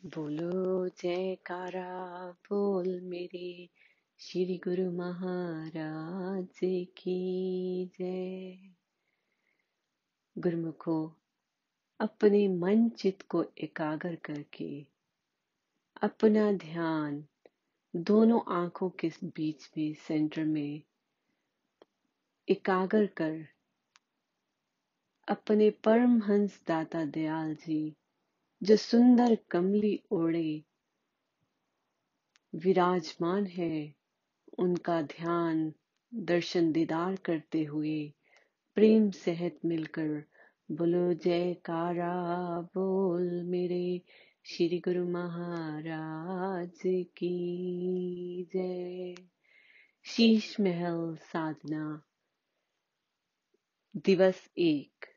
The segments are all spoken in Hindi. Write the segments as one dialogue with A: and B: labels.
A: बोलो जयकारा बोल मेरे श्री गुरु महाराज की जय। गुरुमुखो, अपने मन चित्त को एकाग्र करके अपना ध्यान दोनों आंखों के बीच में सेंटर में एकाग्र कर अपने परमहंस दाता दयाल जी जो सुंदर कमली ओढ़े विराजमान है उनका ध्यान दर्शन दीदार करते हुए प्रेम सहित मिलकर बोलो जयकारा बोल मेरे श्री गुरु महाराज की जय। शीश महल साधना दिवस 1।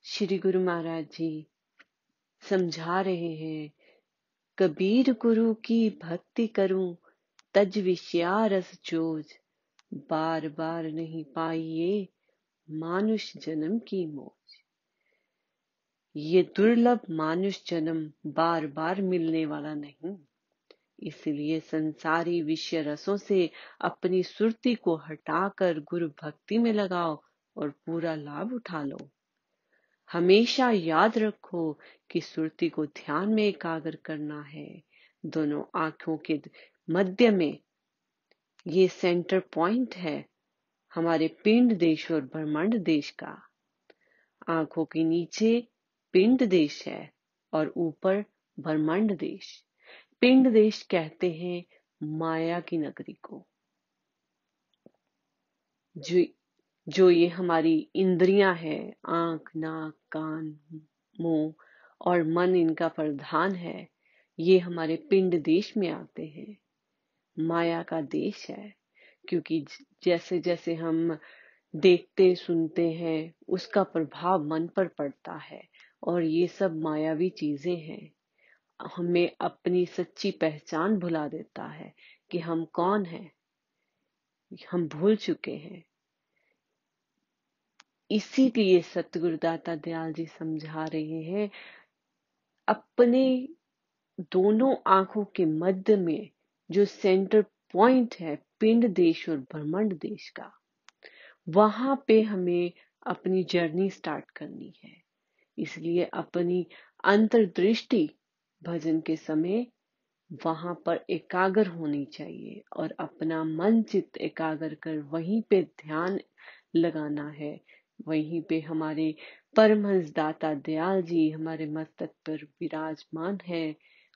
A: श्री गुरु महाराज जी समझा रहे हैं, कबीर गुरु की भक्ति करूं तज विषया रस जोज, बार बार नहीं पाइए मानुष जन्म की मौज। ये दुर्लभ मानुष जन्म बार बार मिलने वाला नहीं, इसलिए संसारी विषय रसों से अपनी सुरती को हटाकर गुरु भक्ति में लगाओ और पूरा लाभ उठा लो। हमेशा याद रखो कि सुरती को ध्यान में एकाग्र करना है। दोनों आंखों के मध्य में ये सेंटर पॉइंट है हमारे पिंड देश और ब्रह्मांड देश का। आंखों के नीचे पिंड देश है और ऊपर ब्रह्मांड देश। पिंड देश कहते हैं माया की नगरी को, जो ये हमारी इंद्रियां है, आंख नाक कान मुंह और मन इनका प्रधान है, ये हमारे पिंड देश में आते हैं। माया का देश है, क्योंकि जैसे जैसे हम देखते सुनते हैं उसका प्रभाव मन पर पड़ता है और ये सब मायावी चीजें हैं। हमें अपनी सच्ची पहचान भुला देता है कि हम कौन हैं, हम भूल चुके हैं। इसीलिए सतगुरुदाता दयाल जी समझा रहे हैं, अपने दोनों आंखों के मध्य में जो सेंटर पॉइंट है पिंड देश और ब्रह्मांड देश का, वहां पे हमें अपनी जर्नी स्टार्ट करनी है। इसलिए अपनी अंतर्दृष्टि भजन के समय वहां पर एकाग्र होनी चाहिए और अपना मन चित्त एकाग्र कर वहीं पे ध्यान लगाना है। वहीं पे हमारे परमहंस दाता दयाल जी हमारे मस्तक पर विराजमान है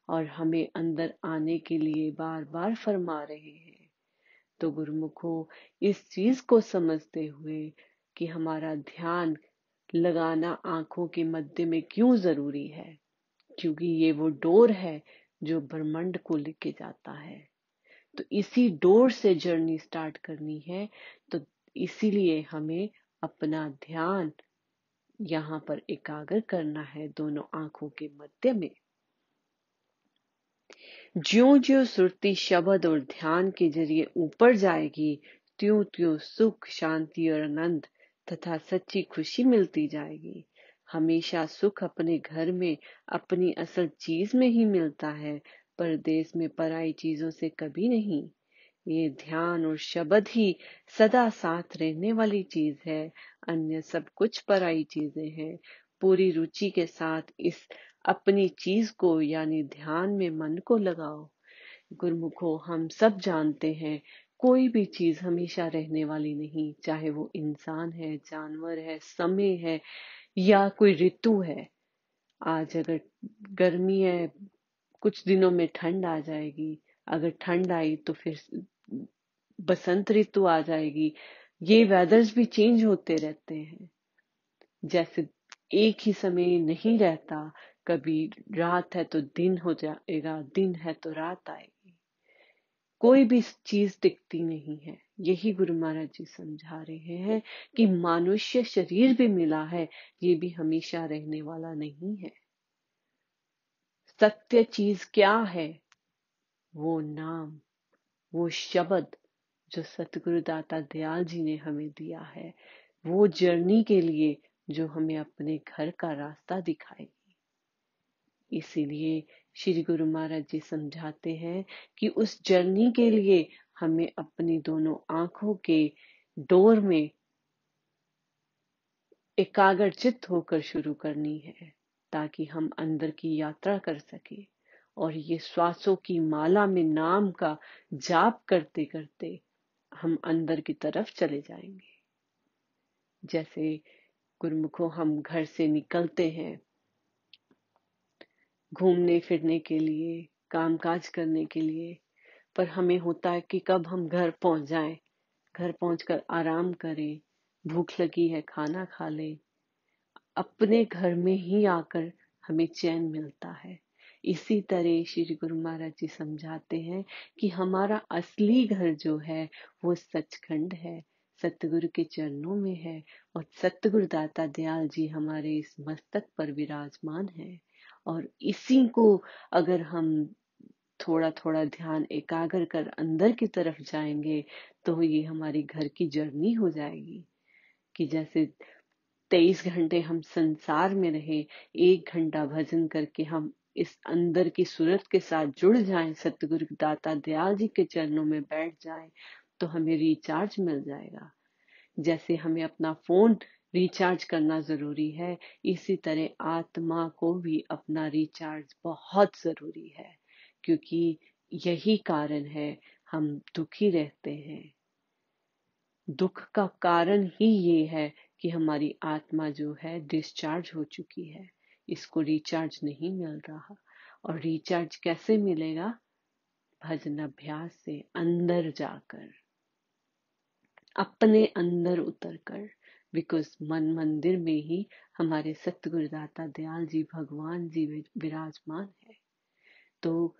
A: और हमें अंदर आने के लिए बार बार फरमा रहे हैं। तो गुरुमुखो, इस चीज को समझते हुए कि हमारा ध्यान लगाना आंखों के मध्य में क्यों जरूरी है, क्योंकि ये वो डोर है जो ब्रह्मांड को लेके जाता है। तो इसी डोर से जर्नी स्टार्ट करनी है। तो इसीलिए हमें अपना ध्यान यहाँ पर एकाग्र करना है दोनों आंखों के मध्य में। ज्यों ज्यों सुरती शब्द और ध्यान के जरिए ऊपर जाएगी, त्यों त्यों सुख शांति और आनंद तथा सच्ची खुशी मिलती जाएगी। हमेशा सुख अपने घर में अपनी असल चीज में ही मिलता है, परदेश में पराई चीजों से कभी नहीं। ये ध्यान और शब्द ही सदा साथ रहने वाली चीज है, अन्य सब कुछ पराई चीजें हैं। पूरी रुचि के साथ इस अपनी चीज को यानी ध्यान में मन को लगाओ। गुरुमुखो, हम सब जानते हैं कोई भी चीज हमेशा रहने वाली नहीं, चाहे वो इंसान है, जानवर है, समय है या कोई ऋतु है। आज अगर गर्मी है, कुछ दिनों में ठंड आ जाएगी। अगर ठंड आई तो फिर बसंत ऋतु आ जाएगी। ये वेदर्स भी चेंज होते रहते हैं। जैसे एक ही समय नहीं रहता, कभी रात है तो दिन हो जाएगा, दिन है तो रात आएगी। कोई भी चीज टिकती नहीं है। यही गुरु महाराज जी समझा रहे हैं कि मनुष्य शरीर भी मिला है, ये भी हमेशा रहने वाला नहीं है। सत्य चीज क्या है? वो नाम, वो शब्द जो सतगुरु दाता दयाल जी ने हमें दिया है, वो जर्नी के लिए जो हमें अपने घर का रास्ता दिखाएगी। इसीलिए श्री गुरु महाराज जी समझाते हैं कि उस जर्नी के लिए हमें अपनी दोनों आंखों के डोर में एकाग्रचित्त होकर शुरू करनी है, ताकि हम अंदर की यात्रा कर सके। और ये श्वासों की माला में नाम का जाप करते करते हम अंदर की तरफ चले जाएंगे। जैसे गुरुमुखों हम घर से निकलते हैं घूमने फिरने के लिए, कामकाज करने के लिए, पर हमें होता है कि कब हम घर पहुंच जाएं, घर पहुंचकर आराम करें, भूख लगी है खाना खा लें। अपने घर में ही आकर हमें चैन मिलता है। इसी तरह श्री गुरु महाराज जी समझाते हैं कि हमारा असली घर जो है वो सचखंड है, सतगुरु के चरणों में है, और सतगुरु दाता दयाल जी हमारे इस मस्तक पर विराजमान है। और इसी को अगर हम थोड़ा थोड़ा ध्यान एकाग्र कर अंदर की तरफ जाएंगे तो ये हमारी घर की जर्नी हो जाएगी। कि जैसे 23 घंटे हम संसार में रहे, 1 घंटा भजन करके हम इस अंदर की सूरत के साथ जुड़ जाएं, सतगुरु दाता दयाल जी के चरणों में बैठ जाएं, तो हमें रिचार्ज मिल जाएगा। जैसे हमें अपना फोन रिचार्ज करना जरूरी है, इसी तरह आत्मा को भी अपना रिचार्ज बहुत जरूरी है, क्योंकि यही कारण है हम दुखी रहते हैं। दुख का कारण ही ये है कि हमारी आत्मा जो है डिस्चार्ज हो चुकी है, इसको रिचार्ज नहीं मिल रहा। और रिचार्ज कैसे मिलेगा? भजन अभ्यास से, अंदर जाकर, अपने अंदर उतरकर। बिकॉज मन मंदिर में ही हमारे सतगुरुदाता दयाल जी भगवान जी विराजमान है। तो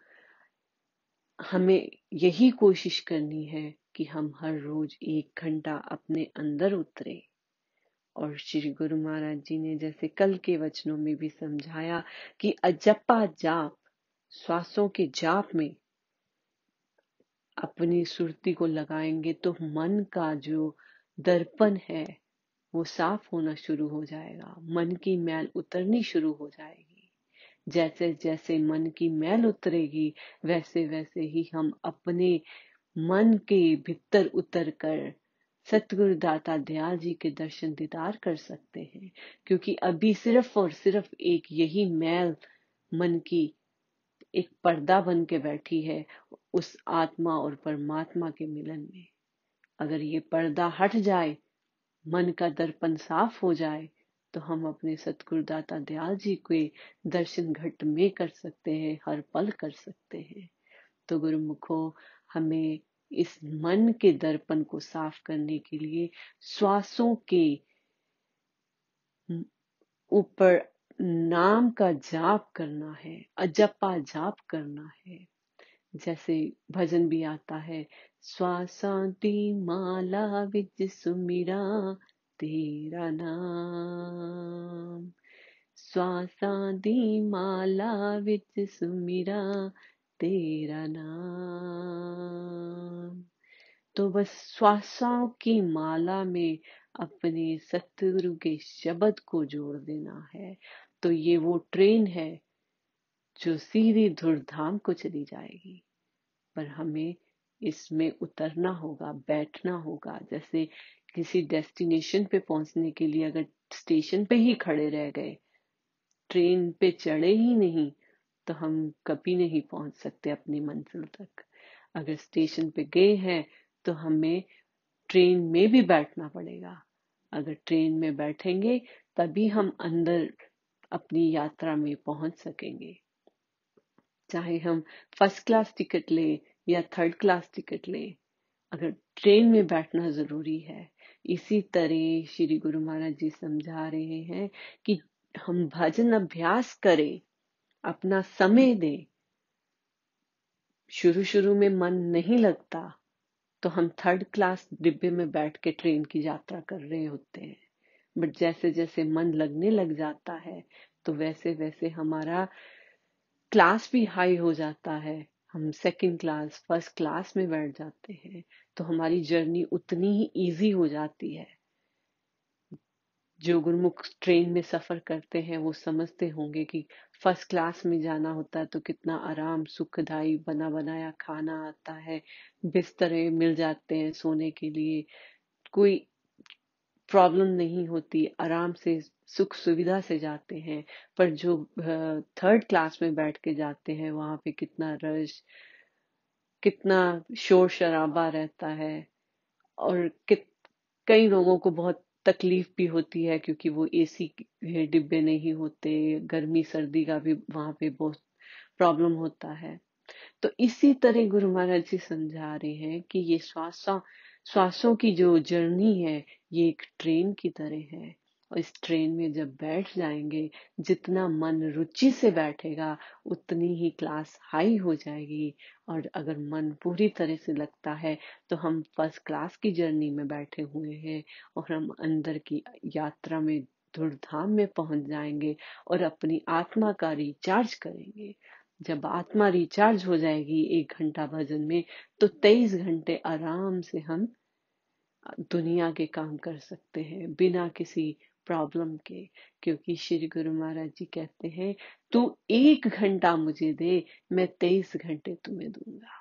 A: हमें यही कोशिश करनी है कि हम हर रोज 1 घंटा अपने अंदर उतरे। और श्री गुरु महाराज जी ने जैसे कल के वचनों में भी समझाया कि अजपा जाप, श्वासों के जाप में अपनी सुरती को लगाएंगे तो मन का जो दर्पण है वो साफ होना शुरू हो जाएगा, मन की मैल उतरनी शुरू हो जाएगी। जैसे जैसे मन की मैल उतरेगी वैसे वैसे ही हम अपने मन के भीतर उतर कर सतगुरु दाता दयाल जी के दर्शन दीदार कर सकते हैं। क्योंकि अभी सिर्फ और सिर्फ एक यही मैल मन की एक पर्दा बन के बैठी है उस आत्मा और परमात्मा के मिलन में। अगर ये पर्दा हट जाए, मन का दर्पण साफ हो जाए, तो हम अपने सतगुरु दाता दयाल जी के दर्शन घट में कर सकते हैं, हर पल कर सकते हैं। तो गुरुमुखों, हमें इस मन के दर्पण को साफ करने के लिए श्वासों के ऊपर नाम का जाप करना है, अजपा जाप करना है। जैसे भजन भी आता है, श्वासांती माला विच सुमिरा तेरा नाम, श्वासांती माला विच सुमिरा तेरा नाम। तो बस श्वासों की माला में अपने सतगुरु के शब्द को जोड़ देना है। तो ये वो ट्रेन है जो सीधी धुरधाम को चली जाएगी, पर हमें इसमें उतरना होगा, बैठना होगा। जैसे किसी डेस्टिनेशन पे पहुंचने के लिए अगर स्टेशन पे ही खड़े रह गए, ट्रेन पे चढ़े ही नहीं, तो हम कभी नहीं पहुंच सकते अपनी मंजिल तक। अगर स्टेशन पे गए हैं तो हमें ट्रेन में भी बैठना पड़ेगा। अगर ट्रेन में बैठेंगे तभी हम अंदर अपनी यात्रा में पहुंच सकेंगे। चाहे हम फर्स्ट क्लास टिकट ले या थर्ड क्लास टिकट ले, अगर ट्रेन में बैठना जरूरी है। इसी तरह श्री गुरु महाराज जी समझा रहे हैं कि हम भजन अभ्यास करें, अपना समय दें। शुरू शुरू में मन नहीं लगता तो हम थर्ड क्लास डिब्बे में बैठ के ट्रेन की यात्रा कर रहे होते हैं, बट जैसे जैसे मन लगने लग जाता है तो वैसे वैसे हमारा क्लास भी हाई हो जाता है, हम सेकंड क्लास फर्स्ट क्लास में बैठ जाते हैं, तो हमारी जर्नी उतनी ही इजी हो जाती है। जो गुरुमुख ट्रेन में सफर करते हैं वो समझते होंगे कि फर्स्ट क्लास में जाना होता है तो कितना आराम सुखदाई बना बनाया खाना आता है, बिस्तरे मिल जाते हैं सोने के लिए, कोई प्रॉब्लम नहीं होती, आराम से सुख सुविधा से जाते हैं। पर जो थर्ड क्लास में बैठ के जाते हैं वहां पे कितना रश, कितना शोर शराबा रहता है, और कई लोगों को बहुत तकलीफ भी होती है क्योंकि वो एसी के डिब्बे नहीं होते, गर्मी सर्दी का भी वहां पे बहुत प्रॉब्लम होता है। तो इसी तरह गुरु महाराज जी समझा रहे हैं कि ये श्वासों की जो जर्नी है ये एक ट्रेन की तरह है, और इस ट्रेन में जब बैठ जाएंगे, जितना मन रुचि से बैठेगा उतनी ही क्लास हाई हो जाएगी। और अगर मन पूरी तरह से लगता है तो हम फर्स्ट क्लास की जर्नी में बैठे हुए हैं, और हम अंदर की यात्रा में धूमधाम में पहुंच जाएंगे और अपनी आत्मा का रिचार्ज करेंगे। जब आत्मा रिचार्ज हो जाएगी 1 घंटा भजन में, तो 23 घंटे आराम से हम दुनिया के काम कर सकते हैं बिना किसी प्रॉब्लम के। क्योंकि श्री गुरु महाराज जी कहते हैं, तू 1 घंटा मुझे दे, मैं 23 घंटे तुम्हें दूंगा।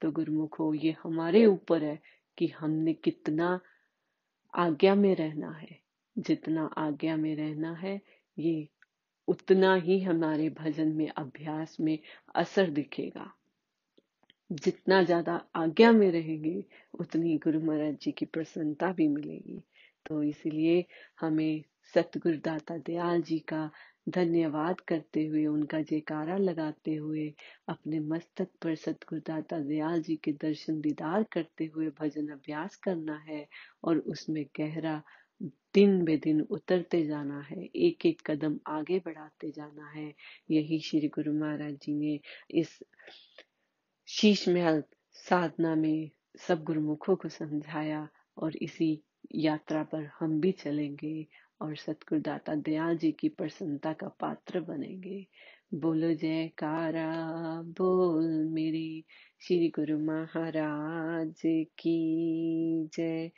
A: तो गुरुमुखो, ये हमारे ऊपर है कि हमने कितना आज्ञा में रहना है। जितना आज्ञा में रहना है, ये उतना ही हमारे भजन में, अभ्यास में असर दिखेगा। जितना ज्यादा आज्ञा में रहेंगे उतनी गुरु महाराज जी की प्रसन्नता भी मिलेगी। तो इसलिए हमें सतगुरु दाता दयाल जी का धन्यवाद करते हुए, उनका जयकारा लगाते हुए, अपने मस्तक पर सतगुरु दाता दयाल जी के दर्शन दीदार करते हुए भजन अभ्यास करना है, और उसमें गहरा दिन बे दिन उतरते जाना है, एक एक कदम आगे बढ़ाते जाना है। यही श्री गुरु महाराज जी ने इस शीश महल साधना में सब गुरुमुखों को समझाया, और इसी यात्रा पर हम भी चलेंगे और सतगुरु दाता दयाल जी की प्रसन्नता का पात्र बनेंगे। बोलो जयकारा, बोल मेरे श्री गुरु महाराज की जय।